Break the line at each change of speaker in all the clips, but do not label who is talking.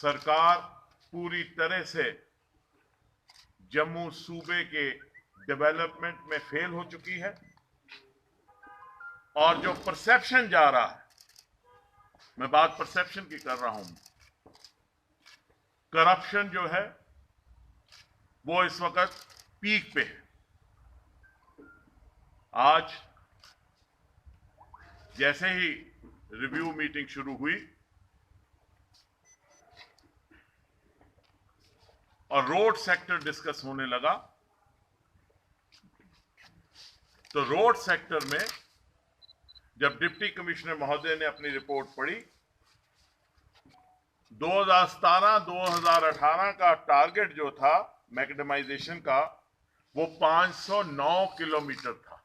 सरकार पूरी तरह से जम्मू सूबे के डेवलपमेंट में फेल हो चुकी है और जो परसेप्शन जा रहा है, मैं बात परसेप्शन की कर रहा हूं, करप्शन जो है वो इस वक्त पीक पे है। आज जैसे ही रिव्यू मीटिंग शुरू हुई और रोड सेक्टर डिस्कस होने लगा, तो रोड सेक्टर में जब डिप्टी कमिश्नर महोदय ने अपनी रिपोर्ट पढ़ी, 2017-2018 का टारगेट जो था मैकेडमाइजेशन का वो 509 किलोमीटर था।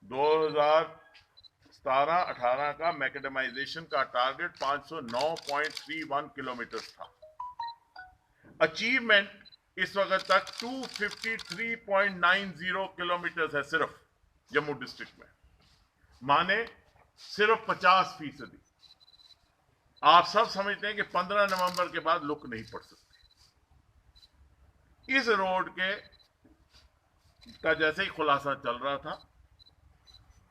2017-18 का मैकेडमाइजेशन का टारगेट 509.31 किलोमीटर था। अचीवमेंट इस वक्त तक 253.90 किलोमीटर है सिर्फ जम्मू डिस्ट्रिक्ट में, माने सिर्फ 50%। आप सब समझते हैं कि 15 नवंबर के बाद लुक नहीं पड़ सकती। इस रोड का जैसे ही खुलासा चल रहा था,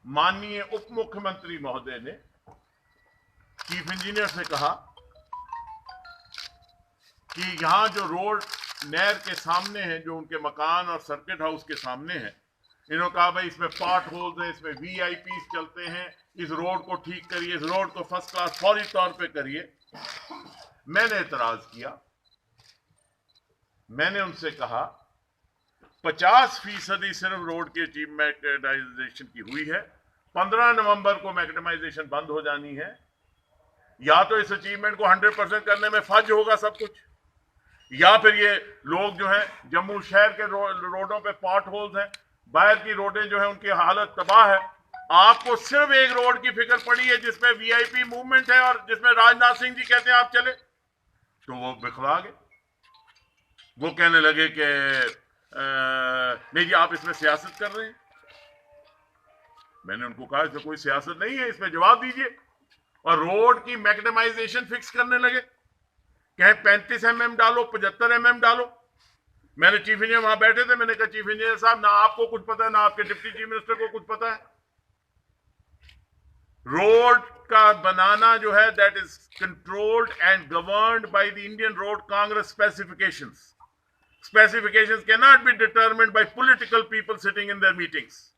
माननीय उप मुख्यमंत्री महोदय ने चीफ इंजीनियर से कहा कि यहां जो रोड नहर के सामने है, जो उनके मकान और सर्किट हाउस के सामने है, इन्होंने कहा भाई इसमें पार्ट होल्स हैं, इसमें वीआईपी चलते हैं, इस रोड को ठीक करिए, इस रोड को फर्स्ट क्लास फौरी तौर पे करिए। मैंने एतराज किया, मैंने उनसे कहा 50% सिर्फ रोड की मैकेडमाइजेशन की हुई है, 15 नवंबर को मैकेडमाइजेशन बंद हो जानी है। या तो इस अचीवमेंट को 100% करने में फर्ज होगा सब कुछ, या फिर ये लोग जो है जम्मू शहर के रोडों पे पॉट होल्स हैं, बाहर की रोडें जो है उनकी हालत तबाह है। आपको सिर्फ एक रोड की फिक्र पड़ी है जिसमें वीआईपी मूवमेंट है और जिसमें राजनाथ सिंह जी कहते हैं आप चले, तो वो बिखरा गए। वो कहने लगे कि नहीं जी आप इसमें सियासत कर रहे हैं। मैंने उनको कहा इसमें कोई सियासत नहीं है, इसमें जवाब दीजिए। और रोड की मैकेडमाइजेशन फिक्स करने लगे, कहें 35 mm डालो, 75 mm डालो। मैंने चीफ इंजीनियर वहां बैठे थे, मैंने कहा चीफ इंजीनियर साहब ना आपको कुछ पता है ना आपके डिप्टी चीफ मिनिस्टर को कुछ पता है। रोड का बनाना जो है that is controlled and governed by the Indian road Congress specifications. Specifications can not be determined bye political people sitting in their meetings.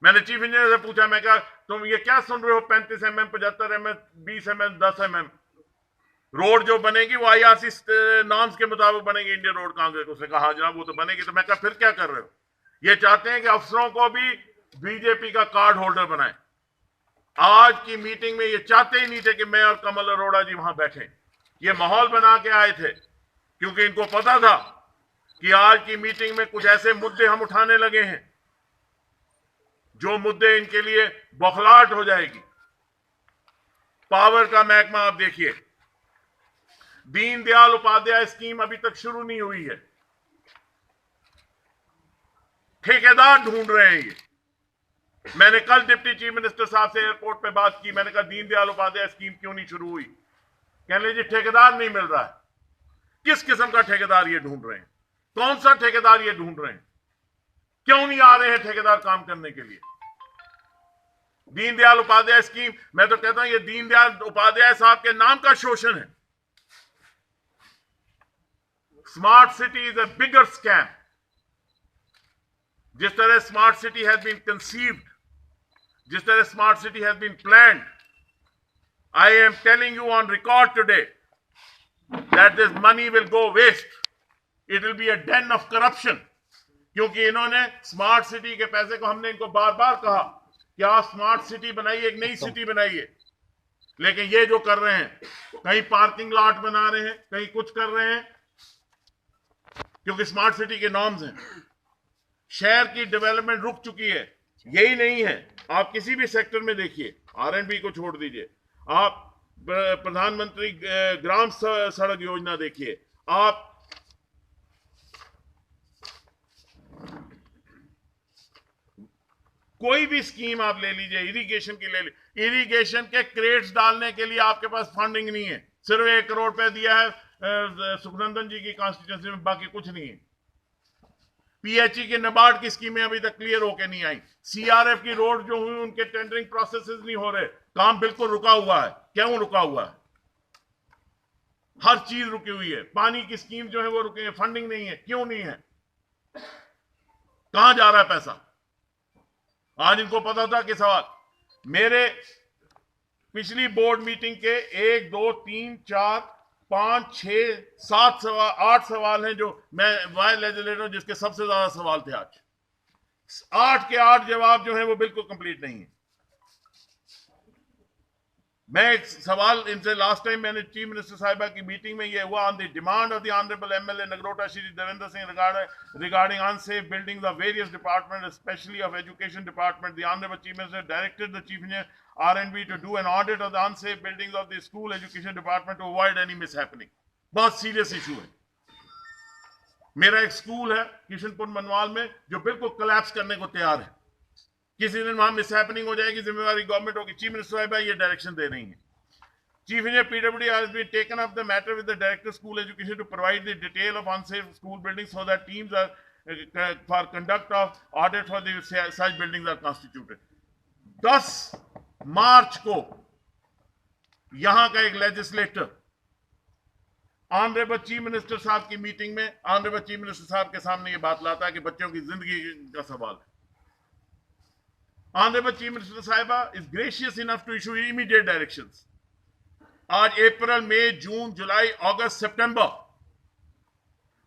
मैंने चीफ इंजीनियर से पूछा, मैं कहा तुम ये क्या सुन रहे हो, 35 mm, 75 mm, 20 mm, 10 mm? Road जो बनेगी वो आईआरसी नॉर्म्स के मुताबिक बनेगी इंडियन रोड कांग्रेस। उसने कहा हाँ जनाब वो तो बनेगी। तो मैं कहा फिर क्या कर रहे हो? ये चाहते हैं कि अफसरों को भी बीजेपी का कार्ड होल्डर बनाए। आज की मीटिंग में ये चाहते ही नहीं थे कि मैं और कमल अरोड़ा जी वहां बैठे। ये माहौल बना के आए थे क्योंकि इनको पता था कि आज की मीटिंग में कुछ ऐसे मुद्दे हम उठाने लगे हैं जो मुद्दे इनके लिए बौखलाहट हो जाएगी। पावर का महकमा आप देखिए, दीनदयाल उपाध्याय स्कीम अभी तक शुरू नहीं हुई है, ठेकेदार ढूंढ रहे हैं ये। मैंने कल डिप्टी चीफ मिनिस्टर साहब से एयरपोर्ट पे बात की, मैंने कहा दीनदयाल उपाध्याय स्कीम क्यों नहीं शुरू हुई? कहने जी ठेकेदार नहीं मिल रहा है। किस किस्म का ठेकेदार ये ढूंढ रहे हैं? कौन सा ठेकेदार ये ढूंढ रहे हैं? क्यों नहीं आ रहे हैं ठेकेदार काम करने के लिए? दीनदयाल उपाध्याय स्कीम, मैं तो कहता हूं ये दीनदयाल उपाध्याय साहब के नाम का शोषण है। Smart city is a bigger scam. जिस तरह smart city has been conceived, जिस तरह smart city has been planned, I am telling you on record today that this money will go waste, it will be a den of corruption. क्योंकि इन्होंने smart city के पैसे को, हमने इनको बार बार कहा कि आप स्मार्ट सिटी बनाइए, एक नई सिटी बनाइए, लेकिन ये जो कर रहे हैं, कहीं पार्किंग लॉट बना रहे हैं, कहीं कुछ कर रहे हैं, क्योंकि स्मार्ट सिटी के नॉर्म्स हैं। शहर की डेवलपमेंट रुक चुकी है। यही नहीं है, आप किसी भी सेक्टर में देखिए, आरएंडबी को छोड़ दीजिए, आप प्रधानमंत्री ग्राम सड़क योजना देखिए, आप कोई भी स्कीम आप ले लीजिए, इरिगेशन की ले लीजिए, इरिगेशन के क्रेट्स डालने के लिए आपके पास फंडिंग नहीं है। सिर्फ 1 करोड़ रुपए दिया है सुखनंदन जी की कॉन्स्टिट्यूंसी में, बाकी कुछ नहीं है। पीएचई के नाबार्ड की स्कीमें अभी तक क्लियर होके नहीं आई। सीआरएफ की रोड जो हुई उनके टेंडरिंग प्रोसेसेस नहीं हो रहे, काम बिल्कुल रुका हुआ है। क्यों रुका हुआ है? हर चीज रुकी हुई है। पानी की स्कीम जो है वो रुकी है, फंडिंग नहीं है। क्यों नहीं है? कहां जा रहा है पैसा? आज इनको पता था कि सवाल मेरे पिछली बोर्ड मीटिंग के 1 2 3 4 5 6 7 सवाल 8 सवाल हैं जो मैं वाई लेजिस्लेटर जिसके सबसे ज्यादा सवाल थे। आज 8 के 8 जवाब जो है वो बिल्कुल कंप्लीट नहीं है। मैं एक सवाल इनसे लास्ट टाइम मैंने चीफ मिनिस्टर साहिबा की मीटिंग में ये हुआ, on the demand of the honourable MLA Nagrota Shri Devendra Singh regarding unsafe buildings of various department specially of education department, the honourable chief minister directed the chief engineer R&B to do an audit of the unsafe buildings of the school education department to avoid any mishappening. बहुत serious issue है। मेरा एक school है किशनपुर मनवाल में जो बिल्कुल collapse करने को तैयार है। किसी दिन वहां मिसहैपनिंग हो जाएगी, जिम्मेवारी गवर्नमेंट होगी। चीफ मिनिस्टर साहिबा ये डायरेक्शन दे रही है। Chief engineer PWD has been taken up the matter with the director of school education to provide the detail of unsafe school buildings so that teams are for conduct of audit for the such buildings are constituted. 10 मार्च को यहां का एक legislator honourable chief minister साहब की meeting में honourable chief minister साहब के सामने ये बात लाता है कि बच्चों की जिंदगी का सवाल है। ऑनरेबल चीफ मिनिस्टर साहिबा is gracious enough to issue immediate directions. आज अप्रैल मई जून जुलाई अगस्त सितंबर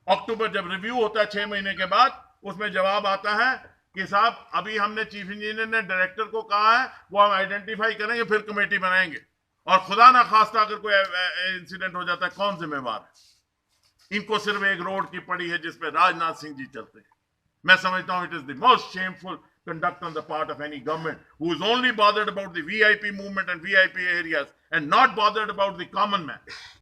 अक्टूबर जब रिव्यू होता है 6 महीने के बाद, उसमें जवाब आता है कि साहब अभी हमने चीफ इंजीनियर ने डायरेक्टर को कहा है वो हम आइडेंटिफाई करेंगे, फिर कमेटी बनाएंगे, और खुदा ना खास्ता अगर कोई इंसिडेंट हो जाता है कौन जिम्मेवार है? इनको सिर्फ एक रोड की पड़ी है जिसपे राजनाथ सिंह जी चलते हैं। मैं समझता हूं it is the most shameful conduct on the part of any government who is only bothered about the VIP movement and VIP areas and not bothered about the common man.